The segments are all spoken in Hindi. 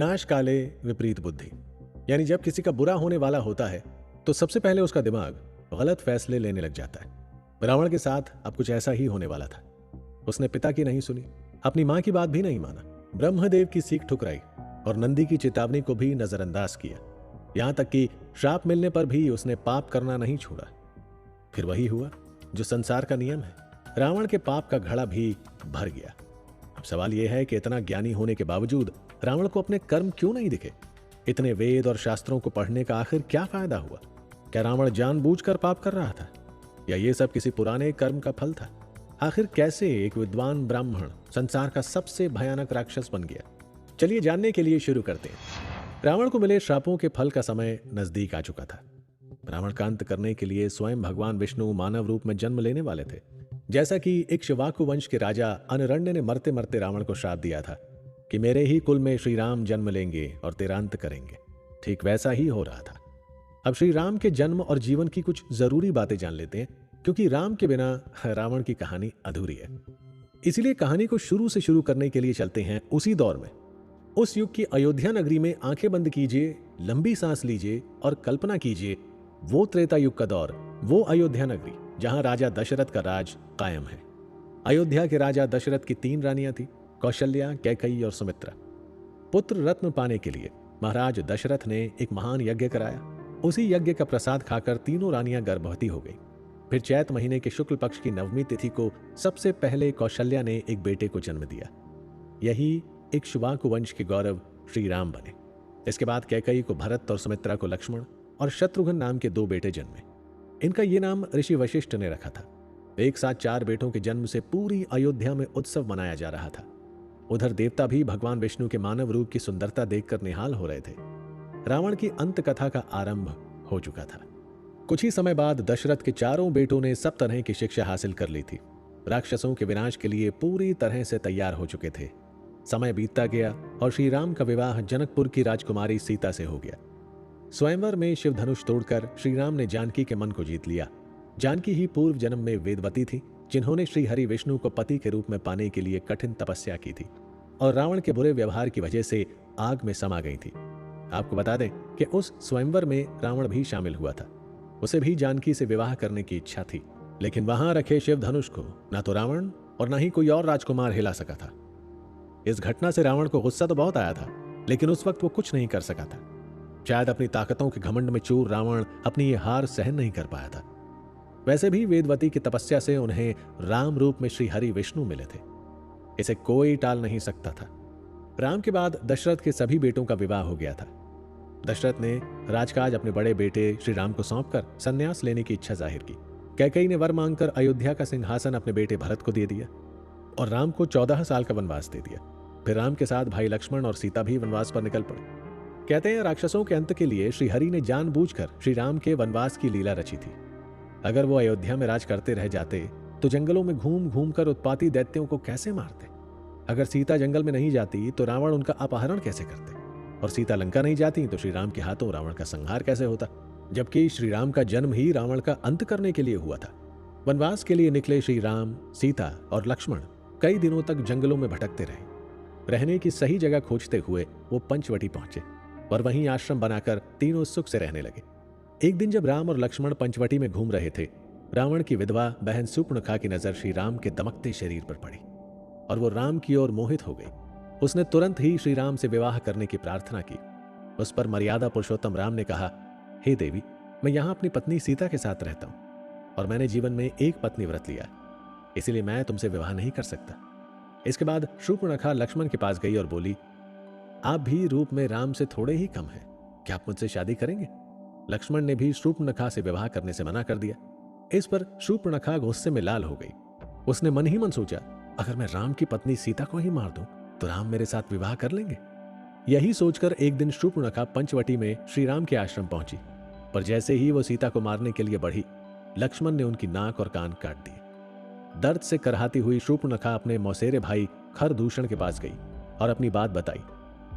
विनाश काले विपरीत बुद्धि, यानी जब किसी का बुरा होने वाला होता है तो सबसे पहले उसका दिमाग गलत फैसले लेने लग जाता है। रावण के साथ अब कुछ ऐसा ही होने वाला था। उसने पिता की नहीं सुनी, अपनी मां की बात भी नहीं माना, ब्रह्मदेव की सीख ठुकराई और नंदी की चेतावनी को भी नजरअंदाज किया। यहां तक कि श्राप मिलने पर भी उसने पाप करना नहीं छोड़ा। फिर वही हुआ जो संसार का नियम है, रावण के पाप का घड़ा भी भर गया। अब सवाल यह है कि इतना ज्ञानी होने के बावजूद रावण को अपने कर्म क्यों नहीं दिखे? इतने वेद और शास्त्रों को पढ़ने का आखिर क्या फायदा हुआ? क्या रावण जानबूझकर पाप कर रहा था, या ये सब किसी पुराने कर्म का फल था? आखिर कैसे एक विद्वान ब्राह्मण संसार का सबसे भयानक राक्षस बन गया? चलिए जानने के लिए शुरू करते हैं। रावण को मिले श्रापों के फल का समय नजदीक आ चुका था। रावण का अंत करने के लिए स्वयं भगवान विष्णु मानव रूप में जन्म लेने वाले थे। जैसा कि इक्ष्वाकु वंश के राजा अनरण्य ने मरते मरते रावण को श्राप दिया था कि मेरे ही कुल में श्री राम जन्म लेंगे और तेरा अंत करेंगे, ठीक वैसा ही हो रहा था। अब श्री राम के जन्म और जीवन की कुछ जरूरी बातें जान लेते हैं, क्योंकि राम के बिना रावण की कहानी अधूरी है। इसीलिए कहानी को शुरू से शुरू करने के लिए चलते हैं उसी दौर में। उस युग की अयोध्या नगरी में आंखें बंद कीजिए, लंबी सांस लीजिए और कल्पना कीजिए वो त्रेता युग का दौर, वो अयोध्या नगरी जहां राजा दशरथ का राज कायम है। अयोध्या के राजा दशरथ की 3 रानियां थी, कौशल्या, कैकई और सुमित्रा। पुत्र रत्न पाने के लिए महाराज दशरथ ने एक महान यज्ञ कराया। उसी यज्ञ का प्रसाद खाकर तीनों रानियां गर्भवती हो गई। फिर चैत महीने के शुक्ल पक्ष की नवमी तिथि को सबसे पहले कौशल्या ने एक बेटे को जन्म दिया। यही इक्ष्वाकु वंश के गौरव श्री राम बने। इसके बाद कैकई को भरत और सुमित्रा को लक्ष्मण और शत्रुघ्न नाम के 2 बेटे जन्मे। इनका ये नाम ऋषि वशिष्ठ ने रखा था। एक साथ 4 बेटों के जन्म से पूरी अयोध्या में उत्सव मनाया जा रहा था। उधर देवता भी भगवान विष्णु के मानव रूप की सुंदरता देखकर निहाल हो रहे थे। रावण की अंत कथा का आरंभ हो चुका था। कुछ ही समय बाद दशरथ के 4 बेटों ने सब तरह की शिक्षा हासिल कर ली थी। राक्षसों के विनाश के लिए पूरी तरह से तैयार हो चुके थे। समय बीतता गया और श्री राम का विवाह जनकपुर की राजकुमारी सीता से हो गया। स्वयंवर में शिव धनुष तोड़कर श्री राम ने जानकी के मन को जीत लिया। जानकी ही पूर्व जन्म में वेदवती थी, जिन्होंने श्री हरि विष्णु को पति के रूप में पाने के लिए कठिन तपस्या की थी और रावण के बुरे व्यवहार की वजह से आग में समा गई थी। आपको बता दें कि उस स्वयंवर में रावण भी शामिल हुआ था। उसे भी जानकी से विवाह करने की इच्छा थी, लेकिन वहां रखे शिव धनुष को ना तो रावण और ना ही कोई और राजकुमार हिला सका था। इस घटना से रावण को गुस्सा तो बहुत आया था, लेकिन उस वक्त वो कुछ नहीं कर सका था। शायद अपनी ताकतों के घमंड में चूर रावण अपनी ये हार सहन नहीं कर पाया था। वैसे भी वेदवती की तपस्या से उन्हें राम रूप में श्री हरि विष्णु मिले थे। इसे कोई टाल नहीं सकता था। राम के बाद दशरथ के सभी बेटों का विवाह हो गया था। दशरथ ने राजकाज अपने बड़े बेटे श्री राम को सौंपकर संन्यास लेने की इच्छा जाहिर की। कैकई ने वर मांगकर अयोध्या का सिंहासन अपने बेटे भरत को दे दिया और राम को 14 साल का वनवास दे दिया। फिर राम के साथ भाई लक्ष्मण और सीता भी वनवास पर निकल पड़े। कहते हैं राक्षसों के अंत के लिए श्री हरि ने जानबूझकर श्री राम के वनवास की लीला रची थी। अगर वो अयोध्या में राज करते रह जाते तो जंगलों में घूम घूम कर उत्पाती दैत्यों को कैसे मारते? अगर सीता जंगल में नहीं जाती तो रावण उनका अपहरण कैसे करते? और सीता लंका नहीं जाती तो श्री राम के हाथों रावण का संहार कैसे होता? जबकि श्री राम का जन्म ही रावण का अंत करने के लिए हुआ था। वनवास के लिए निकले श्री राम, सीता और लक्ष्मण कई दिनों तक जंगलों में भटकते रहे। रहने की सही जगह खोजते हुए वो पंचवटी पहुंचे और वहीं आश्रम बनाकर तीनों सुख से रहने लगे। एक दिन जब राम और लक्ष्मण पंचवटी में घूम रहे थे, रावण की विधवा बहन शूर्पणखा की नजर श्री राम के दमकते शरीर पर पड़ी और वो राम की ओर मोहित हो गई। उसने तुरंत ही श्री राम से विवाह करने की प्रार्थना की। उस पर मर्यादा पुरुषोत्तम राम ने कहा, हे देवी, मैं यहां अपनी पत्नी सीता के साथ रहता हूं और मैंने जीवन में एक पत्नी व्रत लिया, इसलिए मैं तुमसे विवाह नहीं कर सकता। इसके बाद शूर्पणखा लक्ष्मण के पास गई और बोली, आप भी रूप में राम से थोड़े ही कम हैं, क्या आप मुझसे शादी करेंगे? लक्ष्मण ने भी शूर्पणखा से विवाह करने से मना कर दिया। इस पर शूर्पणखा गुस्से में लाल हो गई। उसने मन ही मन सोचा, अगर मैं राम की पत्नी सीता को ही मार दूं तो राम मेरे साथ विवाह कर लेंगे। यही सोचकर एक दिन शूर्पणखा पंचवटी में श्री राम के आश्रम पहुंची, पर जैसे ही वो सीता को मारने के लिए बढ़ी, लक्ष्मण ने उनकी नाक और कान काट दिए। दर्द से करहाती हुई शूर्पणखा अपने मौसेरे भाई खरदूषण के पास गई और अपनी बात बताई।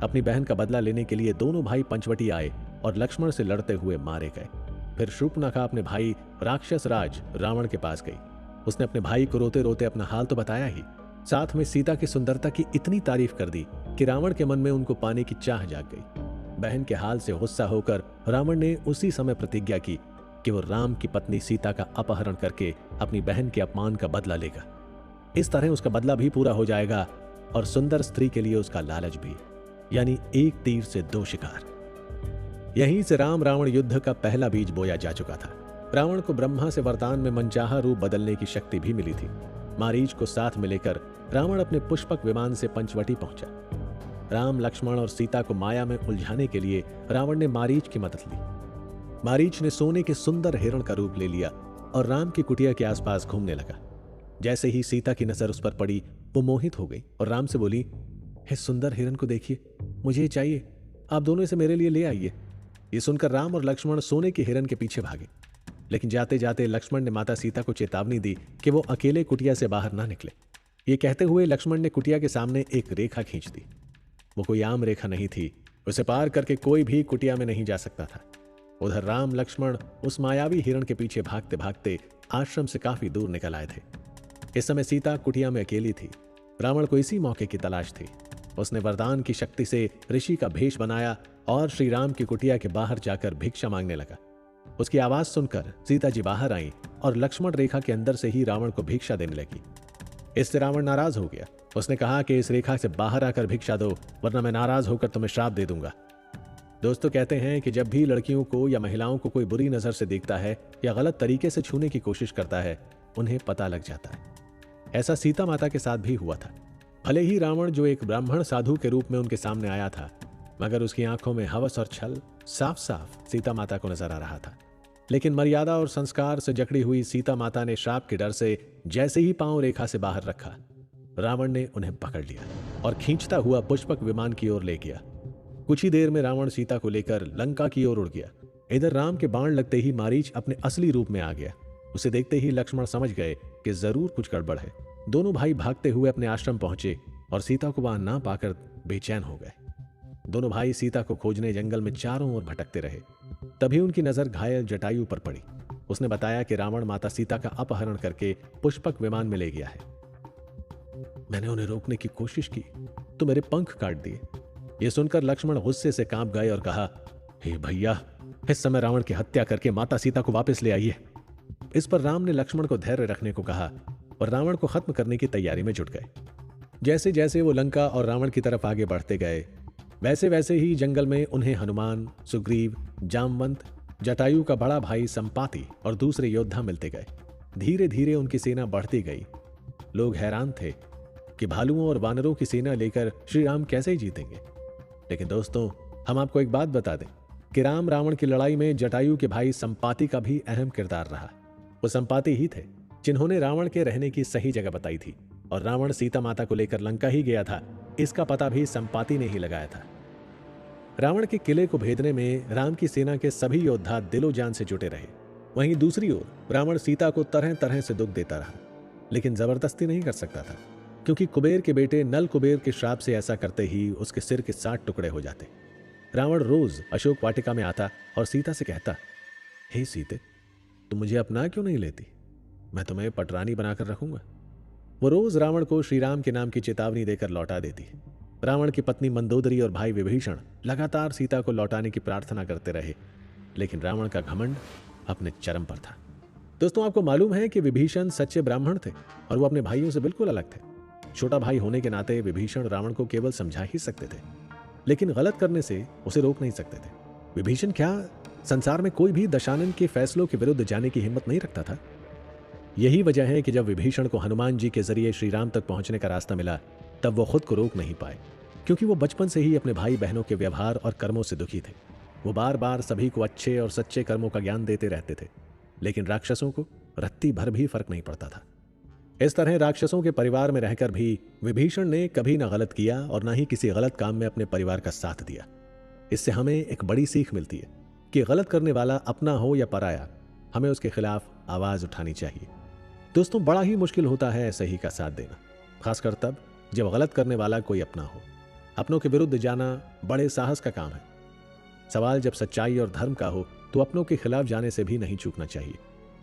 अपनी बहन का बदला लेने के लिए दोनों भाई पंचवटी आए और लक्ष्मण से लड़ते हुए मारे गए। फिर शूर्पणखा अपने भाई राक्षस राज रावण के पास गई। उसने अपने भाई को रोते रोते अपना हाल तो बताया ही, साथ में सीता की सुंदरता की इतनी तारीफ कर दी कि रावण के मन में उनको पाने की चाह जाग गई। बहन के हाल से गुस्सा होकर रावण ने उसी समय प्रतिज्ञा की कि वो राम की पत्नी सीता का अपहरण करके अपनी बहन के अपमान का बदला लेगा। इस तरह उसका बदला भी पूरा हो जाएगा और सुंदर स्त्री के लिए उसका लालच भी, यानी एक तीर से दो शिकार। यहीं से राम रावण युद्ध का पहला बीज बोया जा चुका था। रावण को ब्रह्मा से वरदान में मनचाहा रूप बदलने की शक्ति भी मिली थी। मारीच को साथ में लेकर रावण अपने पुष्पक विमान से पंचवटी पहुंचा। राम, लक्ष्मण और सीता को माया में उलझाने के लिए रावण ने मारीच की मदद ली। मारीच ने सोने के सुंदर हिरण का रूप ले लिया और राम की कुटिया के आसपास घूमने लगा। जैसे ही सीता की नजर उस पर पड़ी, वो मोहित हो गई और राम से बोली, हे सुंदर हिरण को देखिए, मुझे ये चाहिए, आप दोनों इसे मेरे लिए ले आइए। ये सुनकर राम और लक्ष्मण सोने के हिरण के पीछे भागे, लेकिन जाते जाते लक्ष्मण ने माता सीता को चेतावनी दी कि वो अकेले कुटिया से बाहर ना निकले। ये कहते हुए लक्ष्मण ने कुटिया के सामने एक रेखा खींच दी। वो कोई आम रेखा नहीं थी, उसे पार करके कोई भी कुटिया में नहीं जा सकता था। उधर राम लक्ष्मण उस मायावी हिरण के पीछे भागते भागते आश्रम से काफी दूर निकल आए थे। इस समय सीता कुटिया में अकेली थी। रावण को इसी मौके की तलाश थी। उसने वरदान की शक्ति से ऋषि का भेष बनाया और श्री राम की कुटिया के बाहर जाकर भिक्षा मांगने लगा। उसकी आवाज सुनकर सीता जी बाहर आई और लक्ष्मण रेखा के अंदर से ही रावण को भिक्षा देने लगी। इससे रावण नाराज हो गया। उसने कहा कि इस रेखा से बाहर आकर भिक्षा दो, वरना मैं नाराज होकर तुम्हें श्राप दे दूंगा। दोस्तों, कहते हैं कि जब भी लड़कियों को या महिलाओं को कोई बुरी नजर से देखता है या गलत तरीके से छूने की कोशिश करता है, उन्हें पता लग जाता है। ऐसा सीता माता के साथ भी हुआ था। भले ही रावण, जो एक ब्राह्मण साधु के रूप में उनके सामने आया था, मगर उसकी आंखों में हवस और छल साफ साफ सीता माता को नजर आ रहा था। लेकिन मर्यादा और संस्कार से जकड़ी हुई सीता माता ने श्राप के डर से जैसे ही पांव रेखा से बाहर रखा, रावण ने उन्हें पकड़ लिया और खींचता हुआ पुष्पक विमान की ओर ले गया। कुछ ही देर में रावण सीता को लेकर लंका की ओर उड़ गया। इधर राम के बाण लगते ही मारीच अपने असली रूप में आ गया। उसे देखते ही लक्ष्मण समझ गए कि जरूर कुछ गड़बड़ है। दोनों भाई भागते हुए अपने आश्रम पहुंचे और सीता को वहां ना पाकर बेचैन हो गए। दोनों भाई सीता को खोजने जंगल में चारों ओर भटकते रहे। तभी उनकी नजर घायल जटायु पर पड़ी। उसने बताया कि रावण माता सीता का अपहरण करके पुष्पक विमान में ले गया है। मैंने उन्हें रोकने की कोशिश की तो मेरे पंख काट दिए। यह सुनकर लक्ष्मण गुस्से से कांप गए और कहा, हे भैया, इस समय रावण की हत्या करके माता सीता को वापस ले आइए। इस पर राम ने लक्ष्मण को धैर्य रखने को कहा और रावण को खत्म करने की तैयारी में जुट गए। जैसे जैसे वो लंका और रावण की तरफ आगे बढ़ते गए, वैसे वैसे ही जंगल में उन्हें हनुमान, सुग्रीव, जामवंत, जटायु का बड़ा भाई संपाति और दूसरे योद्धा मिलते गए। धीरे धीरे उनकी सेना बढ़ती गई। लोग हैरान थे कि भालुओं और वानरों की सेना लेकर श्री राम कैसे ही जीतेंगे। लेकिन दोस्तों, हम आपको एक बात बता दें कि राम रावण की लड़ाई में जटायु के भाई संपाति का भी अहम किरदार रहा। वो संपाति ही थे जिन्होंने रावण के रहने की सही जगह बताई थी, और रावण सीता माता को लेकर लंका ही गया था, इसका पता भी संपाति ने ही लगाया था। रावण के किले को भेदने में राम की सेना के सभी योद्धा दिलो जान से जुटे रहे। वहीं दूसरी ओर रावण सीता को तरह तरह से दुख देता रहा, लेकिन जबरदस्ती नहीं कर सकता था, क्योंकि कुबेर के बेटे नल कुबेर के श्राप से ऐसा करते ही उसके सिर के 60 टुकड़े हो जाते। रावण रोज अशोक वाटिका में आता और सीता से कहता, हे सीते, तुम मुझे अपना क्यों नहीं लेती? मैं तुम्हें पटरानी बनाकर रखूंगा। वो रोज रावण को श्री राम के नाम की चेतावनी देकर लौटा देती। रावण की पत्नी मंदोदरी और भाई विभीषण लगातार सीता को लौटाने की प्रार्थना करते रहे, लेकिन रावण का घमंड अपने चरम पर था। दोस्तों, आपको मालूम है कि विभीषण सच्चे ब्राह्मण थे और वो अपने भाइयों से बिल्कुल अलग थे। छोटा भाई होने के नाते विभीषण रावण को केवल समझा ही सकते थे, लेकिन गलत करने से उसे रोक नहीं सकते थे। विभीषण क्या संसार में कोई भी दशानन के फैसलों के विरुद्ध जाने की हिम्मत नहीं रखता था? यही वजह है कि जब विभीषण को हनुमान जी के जरिए श्री राम तक पहुंचने का रास्ता मिला, तब वो खुद को रोक नहीं पाए, क्योंकि वो बचपन से ही अपने भाई बहनों के व्यवहार और कर्मों से दुखी थे। वो बार बार सभी को अच्छे और सच्चे कर्मों का ज्ञान देते रहते थे, लेकिन राक्षसों को रत्ती भर भी फर्क नहीं पड़ता था। इस तरह राक्षसों के परिवार में रहकर भी विभीषण ने कभी न गलत किया और न ही किसी गलत काम में अपने परिवार का साथ दिया। इससे हमें एक बड़ी सीख मिलती है कि गलत करने वाला अपना हो या पराया, हमें उसके खिलाफ आवाज उठानी चाहिए। दोस्तों, बड़ा ही मुश्किल होता है सही का साथ देना, खासकर तब जब गलत करने वाला कोई अपना हो। अपनों के विरुद्ध जाना बड़े साहस का काम है। सवाल जब सच्चाई और धर्म का हो तो अपनों के खिलाफ जाने से भी नहीं चूकना चाहिए।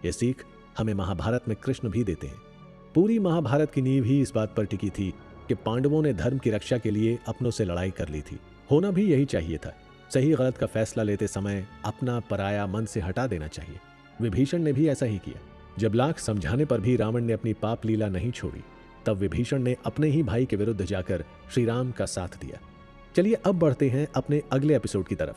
यह सीख हमें महाभारत में कृष्ण भी देते हैं। पूरी महाभारत की नींव ही इस बात पर टिकी थी कि पांडवों ने धर्म की रक्षा के लिए अपनों से लड़ाई कर ली थी। होना भी यही चाहिए था। सही गलत का फैसला लेते समय अपना पराया मन से हटा देना चाहिए। विभीषण ने भी ऐसा ही किया। जब लाख समझाने पर भी रावण ने अपनी पाप लीला नहीं छोड़ी, तब विभीषण ने अपने ही भाई के विरुद्ध जाकर श्री राम का साथ दिया। चलिए अब बढ़ते हैं अपने अगले एपिसोड की तरफ।